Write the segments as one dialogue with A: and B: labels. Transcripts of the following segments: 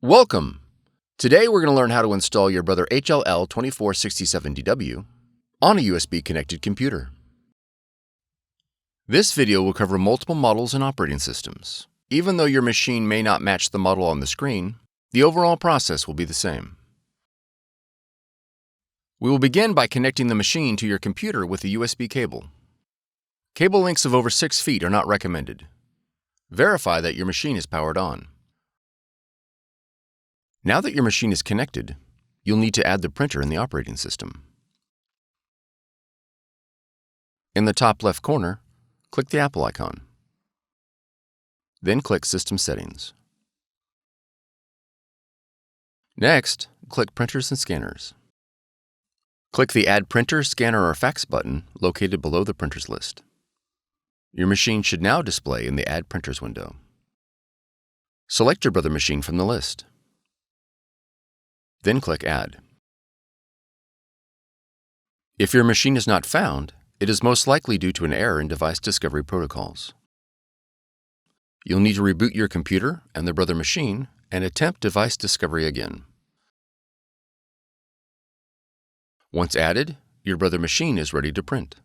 A: Welcome! Today we're going to learn how to install your Brother HL-L2467DW on a USB-connected computer. This video will cover multiple models and operating systems. Even though your machine may not match the model on the screen, the overall process will be the same. We will begin by connecting the machine to your computer with a USB cable. Cable lengths of over 6 feet are not recommended. Verify that your machine is powered on. Now that your machine is connected, you'll need to add the printer in the operating system. In the top left corner, click the Apple icon. Then click System Settings. Next, click Printers and Scanners. Click the Add Printer, Scanner, or Fax button located below the printers list. Your machine should now display in the Add Printers window. Select your Brother machine from the list. Then click Add. If your machine is not found, it is most likely due to an error in device discovery protocols. You'll need to reboot your computer and the Brother machine and attempt device discovery again. Once added, your Brother machine is ready to print.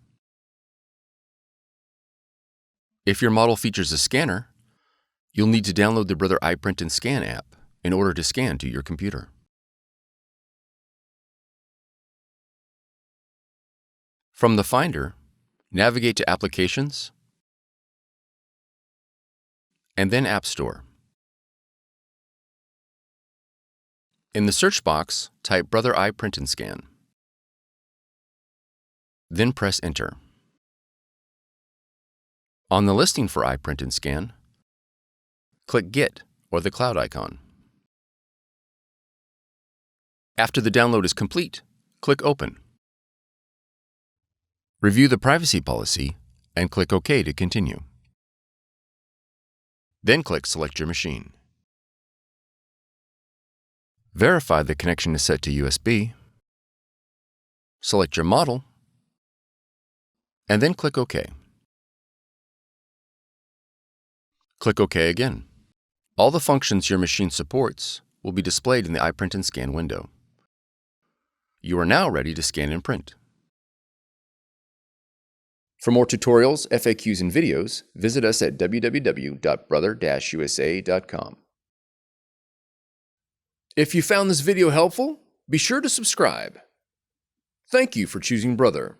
A: If your model features a scanner, you'll need to download the Brother iPrint&Scan app in order to scan to your computer. From the Finder, navigate to Applications, and then App Store. In the search box, type Brother iPrint&Scan. Then press Enter. On the listing for iPrint&Scan, click Get or the cloud icon. After the download is complete, click Open. Review the privacy policy and click OK to continue. Then click Select your machine. Verify the connection is set to USB. Select your model, and then click OK. Click OK again. All the functions your machine supports will be displayed in the iPrint&Scan window. You are now ready to scan and print. For more tutorials, FAQs, and videos, visit us at www.brother-usa.com. If you found this video helpful, be sure to subscribe. Thank you for choosing Brother.